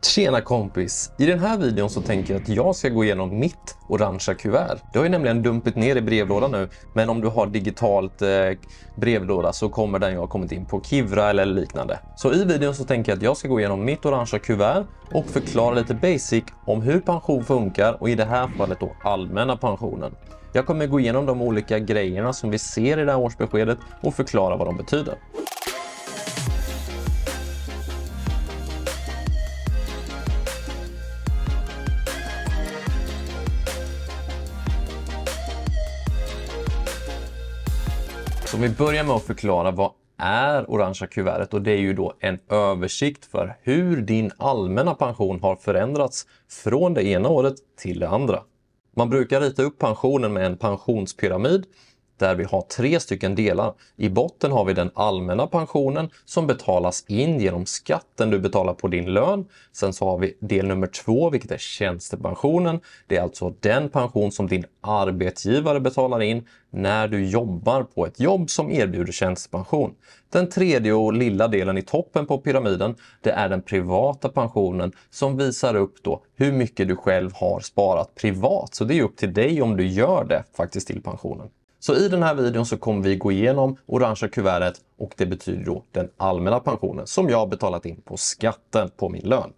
Tjena kompis! I den här videon så tänker jag att jag ska gå igenom mitt orangea kuvert. Det har ju nämligen dumpit ner i brevlådan nu, men om du har digitalt brevlåda så kommer den jag har kommit in på Kivra eller liknande. Så i videon så tänker jag att jag ska gå igenom mitt orangea kuvert och förklara lite basic om hur pension funkar och i det här fallet då allmänna pensionen. Jag kommer gå igenom de olika grejerna som vi ser i det här årsbeskedet och förklara vad de betyder. Så vi börjar med att förklara vad är orangea kuvertet, och det är ju då en översikt för hur din allmänna pension har förändrats från det ena året till det andra. Man brukar rita upp pensionen med en pensionspyramid där vi har 3 stycken delar. I botten har vi den allmänna pensionen som betalas in genom skatten du betalar på din lön. Sen så har vi del nummer 2, vilket är tjänstepensionen. Det är alltså den pension som din arbetsgivare betalar in när du jobbar på ett jobb som erbjuder tjänstepension. Den tredje och lilla delen i toppen på pyramiden, det är den privata pensionen som visar upp då hur mycket du själv har sparat privat. Så det är upp till dig om du gör det faktiskt till pensionen. Så i den här videon så kommer vi gå igenom orangea kuvertet, och det betyder då den allmänna pensionen som jag har betalat in på skatten på min lön.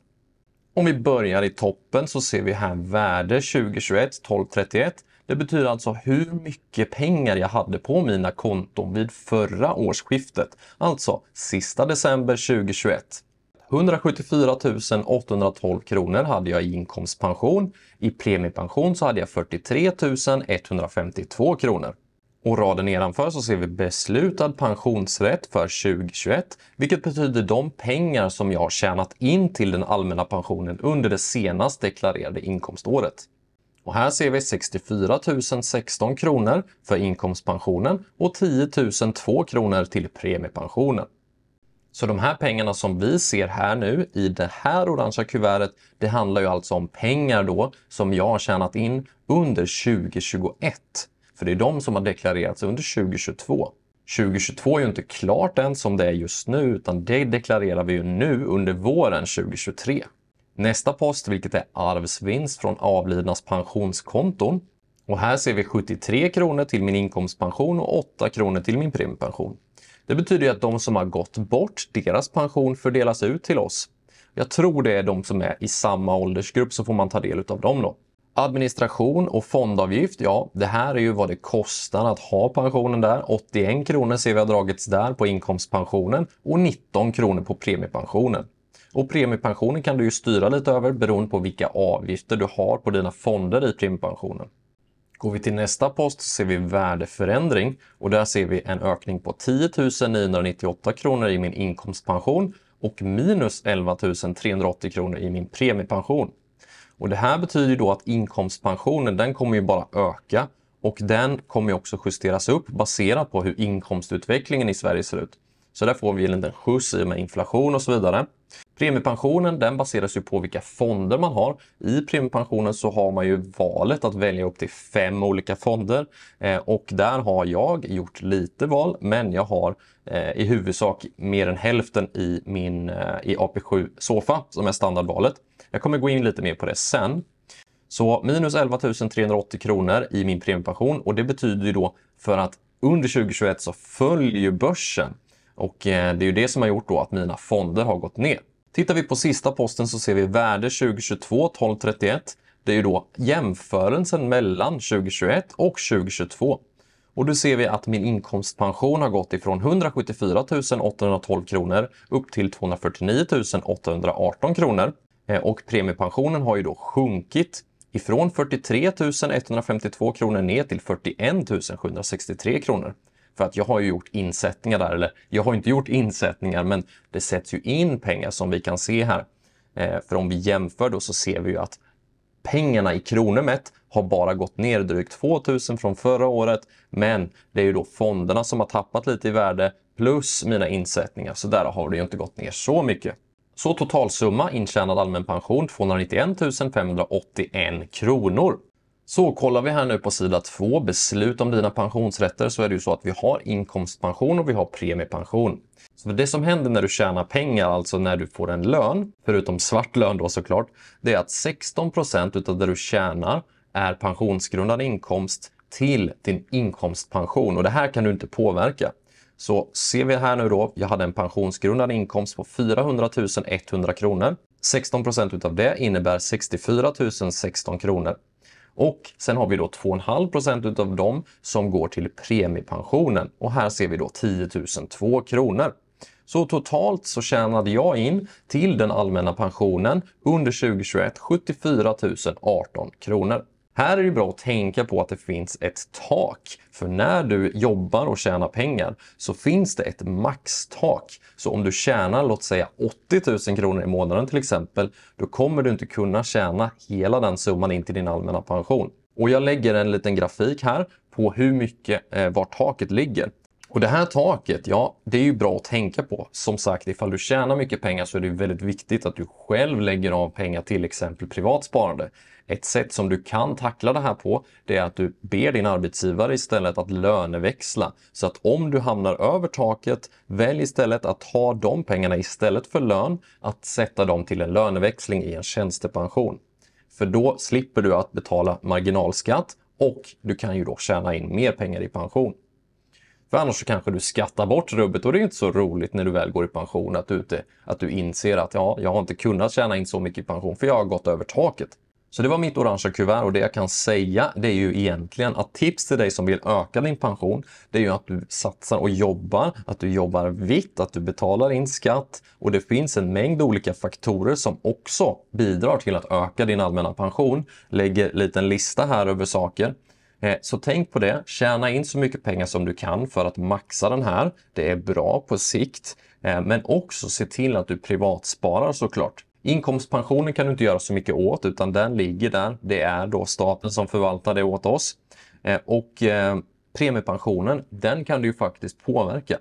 Om vi börjar i toppen så ser vi här värde 2021 1231. Det betyder alltså hur mycket pengar jag hade på mina konton vid förra årsskiftet, alltså sista december 2021. 174 812 kronor hade jag i inkomstpension. I premiepension så hade jag 43 152 kronor. Och raden nedanför så ser vi beslutad pensionsrätt för 2021, vilket betyder de pengar som jag har tjänat in till den allmänna pensionen under det senast deklarerade inkomståret. Och här ser vi 64 016 kronor för inkomstpensionen och 10 002 kronor till premiepensionen. Så de här pengarna som vi ser här nu i det här orangea kuvertet, det handlar ju alltså om pengar då som jag har tjänat in under 2021. För det är de som har deklarerats under 2022. 2022 är ju inte klart än som det är just nu, utan det deklarerar vi ju nu under våren 2023. Nästa post, vilket är arvsvinst från avlidnas pensionskonton. Och här ser vi 73 kronor till min inkomstpension och 8 kronor till min premiepension. Det betyder ju att de som har gått bort, deras pension fördelas ut till oss. Jag tror det är de som är i samma åldersgrupp, så får man ta del av dem då. Administration och fondavgift, ja, det här är ju vad det kostar att ha pensionen där. 81 kronor ser vi har dragits där på inkomstpensionen och 19 kronor på premiepensionen. Och premiepensionen kan du ju styra lite över beroende på vilka avgifter du har på dina fonder i premiepensionen. Går vi till nästa post så ser vi värdeförändring, och där ser vi en ökning på 10 998 kronor i min inkomstpension och minus 11 380 kronor i min premiepension. Och det här betyder då att inkomstpensionen, den kommer ju bara öka, och den kommer ju också justeras upp baserat på hur inkomstutvecklingen i Sverige ser ut. Så där får vi en liten skjuts i med inflation och så vidare. Premiepensionen, den baseras ju på vilka fonder man har. I premiepensionen så har man ju valet att välja upp till 5 olika fonder. Och där har jag gjort lite val, men jag har i huvudsak mer än hälften i AP7 SOFA som är standardvalet. Jag kommer gå in lite mer på det sen. Så minus 11 380 kronor i min premiepension, och det betyder ju då för att under 2021 så följer ju börsen. Och det är ju det som har gjort då att mina fonder har gått ner. Tittar vi på sista posten så ser vi värde 2022 1231. Det är ju då jämförelsen mellan 2021 och 2022. Och då ser vi att min inkomstpension har gått ifrån 174 812 kronor upp till 249 818 kronor. Och premiepensionen har ju då sjunkit ifrån 43 152 kronor ner till 41 763 kronor. För att jag har ju gjort insättningar där, eller jag har inte gjort insättningar, men det sätts ju in pengar som vi kan se här. För om vi jämför då så ser vi ju att pengarna i kronor mätt har bara gått ner drygt 2000 från förra året, men det är ju då fonderna som har tappat lite i värde plus mina insättningar, så där har det ju inte gått ner så mycket. Så totalsumma intjänad allmän pension 291 581 kronor. Så kollar vi här nu på sida 2, beslut om dina pensionsrätter, så är det ju så att vi har inkomstpension och vi har premiepension. Så det som händer när du tjänar pengar, alltså när du får en lön, förutom svart lön då såklart, det är att 16% utav det du tjänar är pensionsgrundande inkomst till din inkomstpension, och det här kan du inte påverka. Så ser vi här nu då, jag hade en pensionsgrundande inkomst på 400 100 kronor. 16% utav det innebär 64 016 kronor. Och sen har vi då 2,5% utav dem som går till premiepensionen. Och här ser vi då 10 002 kronor. Så totalt så tjänade jag in till den allmänna pensionen under 2021 74 018 kronor. Här är det bra att tänka på att det finns ett tak. För när du jobbar och tjänar pengar så finns det ett maxtak. Så om du tjänar, låt säga 80 000 kronor i månaden till exempel, då kommer du inte kunna tjäna hela den summan in till din allmänna pension. Och jag lägger en liten grafik här på hur mycket var taket ligger. Och det här taket, ja, det är ju bra att tänka på. Som sagt, ifall du tjänar mycket pengar så är det väldigt viktigt att du själv lägger av pengar till exempel privatsparande. Ett sätt som du kan tackla det här på, det är att du ber din arbetsgivare istället att löneväxla. Så att om du hamnar över taket, välj istället att ta de pengarna istället för lön, att sätta dem till en löneväxling i en tjänstepension. För då slipper du att betala marginalskatt och du kan ju då tjäna in mer pengar i pension. För annars så kanske du skattar bort rubbet, och det är inte så roligt när du väl går i pension att du inser att ja, jag har inte kunnat tjäna in så mycket i pension för jag har gått över taket. Så det var mitt orangea kuvert, och det jag kan säga, det är ju egentligen att tips till dig som vill öka din pension, det är ju att du satsar och jobbar, att du jobbar vitt, att du betalar in skatt, och det finns en mängd olika faktorer som också bidrar till att öka din allmänna pension. Lägger en liten lista här över saker. Så tänk på det, tjäna in så mycket pengar som du kan för att maxa den här. Det är bra på sikt, men också se till att du privatsparar såklart. Inkomstpensionen kan du inte göra så mycket åt, utan den ligger där. Det är då staten som förvaltar det åt oss. Och premiepensionen, den kan du ju faktiskt påverka.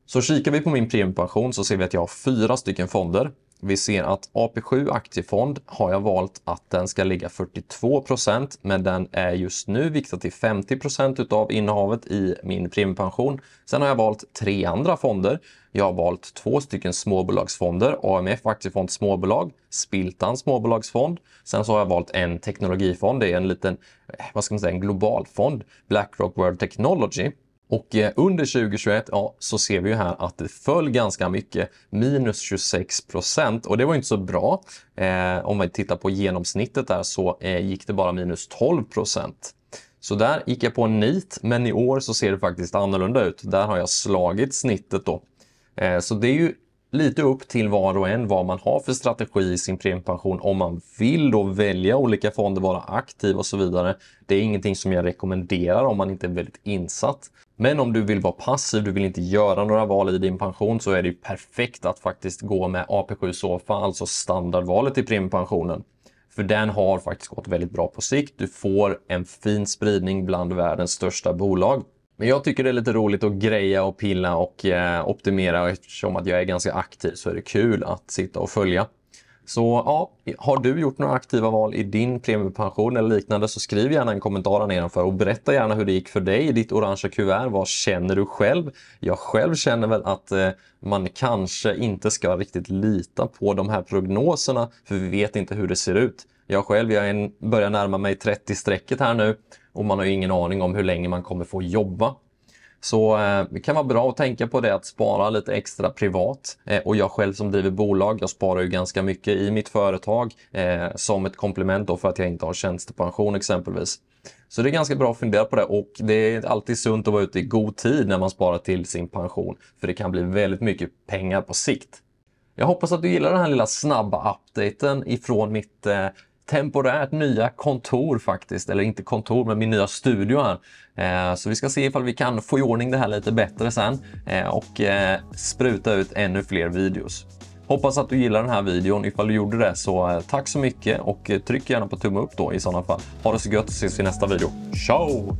Så kikar vi på min premiepension så ser vi att jag har 4 stycken fonder. Vi ser att AP7 aktiefond har jag valt att den ska ligga 42%, men den är just nu viktad till 50% utav innehavet i min premiepension. Sen har jag valt 3 andra fonder. Jag har valt 2 stycken småbolagsfonder, AMF aktiefond småbolag, Spiltan småbolagsfond. Sen så har jag valt en teknologifond, det är en liten, en global fond, BlackRock World Technology. Och under 2021 så ser vi ju här att det föll ganska mycket, minus 26%, och det var inte så bra. Om man tittar på genomsnittet där så gick det bara minus 12%. Så där gick jag på en nit, men i år så ser det faktiskt annorlunda ut. Där har jag slagit snittet då. Så det är ju lite upp till var och en vad man har för strategi i sin premiepension, om man vill då välja olika fonder, vara aktiv och så vidare. Det är ingenting som jag rekommenderar om man inte är väldigt insatt. Men om du vill vara passiv, du vill inte göra några val i din pension, så är det perfekt att faktiskt gå med AP7 SOFA, alltså standardvalet i premiepensionen. För den har faktiskt gått väldigt bra på sikt. Du får en fin spridning bland världens största bolag. Men jag tycker det är lite roligt att greja och pilla och optimera, och eftersom att jag är ganska aktiv så är det kul att sitta och följa. Så ja, har du gjort några aktiva val i din premiepension eller liknande, så skriv gärna en kommentar nedanför och berätta gärna hur det gick för dig i ditt orangea kuvert. Vad känner du själv? Jag själv känner väl att man kanske inte ska riktigt lita på de här prognoserna, för vi vet inte hur det ser ut. Jag börjar närma mig 30-strecket här nu, och man har ju ingen aning om hur länge man kommer få jobba. Så det kan vara bra att tänka på det, att spara lite extra privat. Och jag själv som driver bolag, jag sparar ju ganska mycket i mitt företag som ett komplement då för att jag inte har tjänstepension exempelvis. Så det är ganska bra att fundera på det, och det är alltid sunt att vara ute i god tid när man sparar till sin pension. För det kan bli väldigt mycket pengar på sikt. Jag hoppas att du gillar den här lilla snabba updaten ifrån mitt temporärt nya kontor faktiskt, eller inte kontor men min nya studio här. Så vi ska se ifall vi kan få i ordning det här lite bättre sen och spruta ut ännu fler videos. Hoppas att du gillar den här videon. Ifall du gjorde det så tack så mycket, och tryck gärna på tumme upp då i sådana fall. Ha det så gött, ses i nästa video. Ciao!